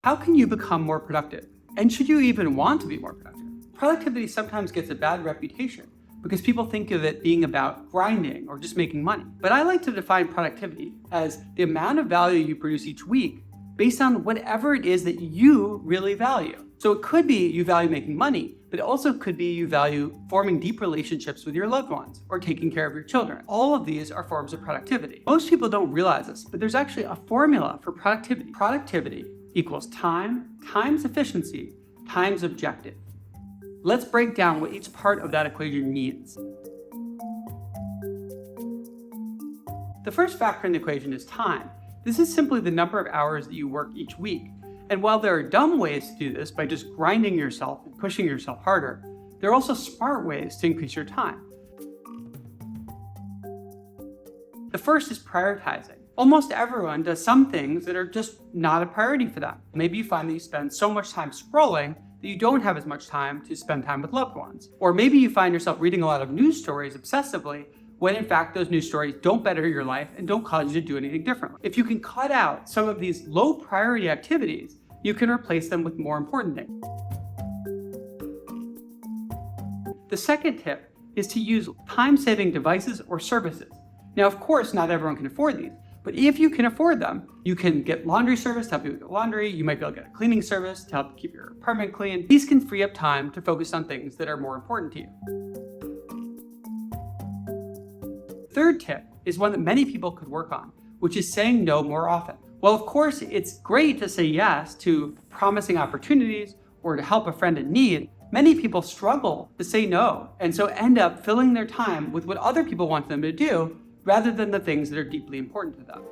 How can you become more productive? And should you even want to be more productive? Productivity sometimes gets a bad reputation because people think of it being about grinding or just making money. But I like to define productivity as the amount of value you produce each week based on whatever it is that you really value. So it could be you value making money, but it also could be you value forming deep relationships with your loved ones or taking care of your children. All of these are forms of productivity. Most people don't realize this, but there's actually a formula for productivity. Productivity equals time times efficiency times objective. Let's break down what each part of that equation means. The first factor in the equation is time. This is simply the number of hours that you work each week. And while there are dumb ways to do this by just grinding yourself and pushing yourself harder, there are also smart ways to increase your time. The first is prioritizing. Almost everyone does some things that are just not a priority for them. Maybe you find that you spend so much time scrolling that you don't have as much time to spend time with loved ones. Or maybe you find yourself reading a lot of news stories obsessively when in fact those news stories don't better your life and don't cause you to do anything differently. If you can cut out some of these low priority activities, you can replace them with more important things. The second tip is to use time-saving devices or services. Now, of course, not everyone can afford these, but if you can afford them, you can get laundry service to help you with your laundry. You might be able to get a cleaning service to help keep your apartment clean. These can free up time to focus on things that are more important to you. Third tip is one that many people could work on, which is saying no more often. Well, of course, it's great to say yes to promising opportunities or to help a friend in need. Many people struggle to say no, and so end up filling their time with what other people want them to do rather than the things that are deeply important to them.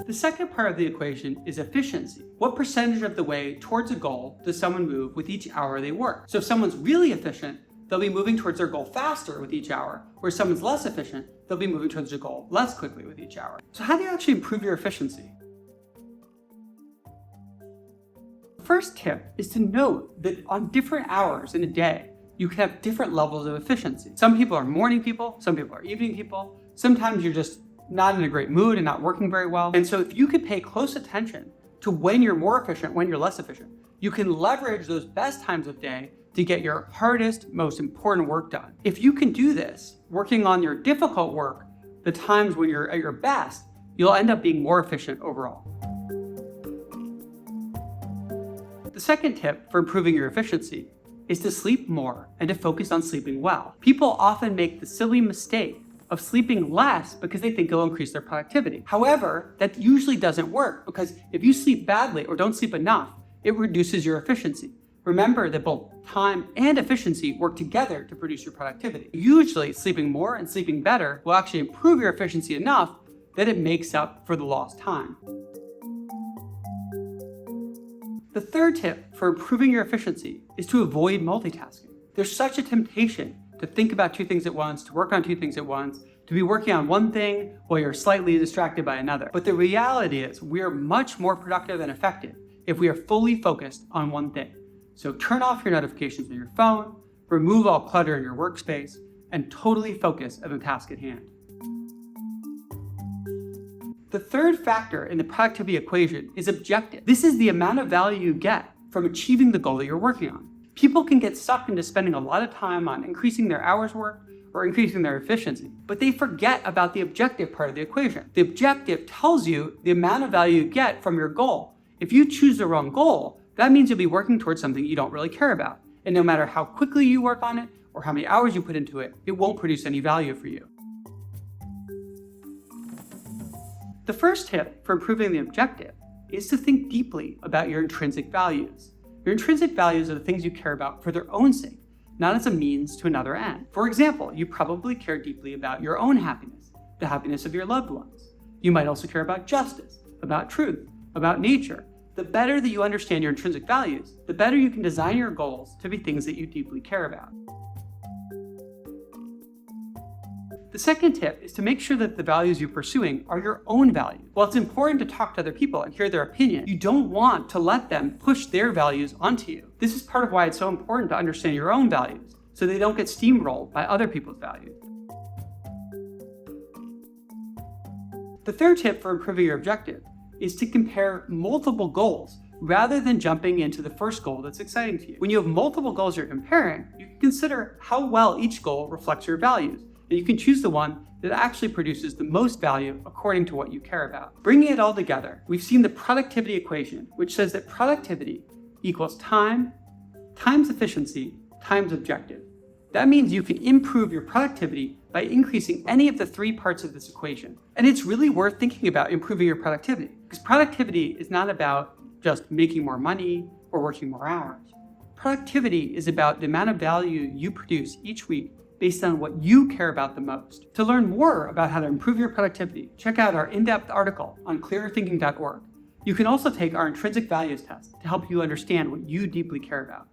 The second part of the equation is efficiency. What percentage of the way towards a goal does someone move with each hour they work? So if someone's really efficient, they'll be moving towards their goal faster with each hour, whereas someone's less efficient, they'll be moving towards their goal less quickly with each hour. So how do you actually improve your efficiency? The first tip is to note that on different hours in a day, you can have different levels of efficiency. Some people are morning people, some people are evening people. Sometimes you're just not in a great mood and not working very well. And so if you could pay close attention to when you're more efficient, when you're less efficient, you can leverage those best times of day to get your hardest, most important work done. If you can do this, working on your difficult work, the times when you're at your best, you'll end up being more efficient overall. The second tip for improving your efficiency is to sleep more and to focus on sleeping well. People often make the silly mistake of sleeping less because they think it'll increase their productivity. However, that usually doesn't work because if you sleep badly or don't sleep enough, it reduces your efficiency. Remember that both time and efficiency work together to produce your productivity. Usually, sleeping more and sleeping better will actually improve your efficiency enough that it makes up for the lost time. The third tip for improving your efficiency is to avoid multitasking. There's such a temptation to think about two things at once, to work on two things at once, to be working on one thing while you're slightly distracted by another. But the reality is we are much more productive and effective if we are fully focused on one thing. So turn off your notifications on your phone, remove all clutter in your workspace, and totally focus on the task at hand. The third factor in the productivity equation is objective. This is the amount of value you get from achieving the goal that you're working on. People can get sucked into spending a lot of time on increasing their hours worked or increasing their efficiency, but they forget about the objective part of the equation. The objective tells you the amount of value you get from your goal. If you choose the wrong goal, that means you'll be working towards something you don't really care about. And no matter how quickly you work on it or how many hours you put into it, it won't produce any value for you. The first tip for improving the objective is to think deeply about your intrinsic values. Your intrinsic values are the things you care about for their own sake, not as a means to another end. For example, you probably care deeply about your own happiness, the happiness of your loved ones. You might also care about justice, about truth, about nature. The better that you understand your intrinsic values, the better you can design your goals to be things that you deeply care about. The second tip is to make sure that the values you're pursuing are your own values. While it's important to talk to other people and hear their opinion, you don't want to let them push their values onto you. This is part of why it's so important to understand your own values so they don't get steamrolled by other people's values. The third tip for improving your objective is to compare multiple goals rather than jumping into the first goal that's exciting to you. When you have multiple goals you're comparing, you can consider how well each goal reflects your values, and you can choose the one that actually produces the most value according to what you care about. Bringing it all together, we've seen the productivity equation, which says that productivity equals time times efficiency times objective. That means you can improve your productivity by increasing any of the three parts of this equation. And it's really worth thinking about improving your productivity, because productivity is not about just making more money or working more hours. Productivity is about the amount of value you produce each week based on what you care about the most. To learn more about how to improve your productivity, check out our in-depth article on clearerthinking.org. You can also take our intrinsic values test to help you understand what you deeply care about.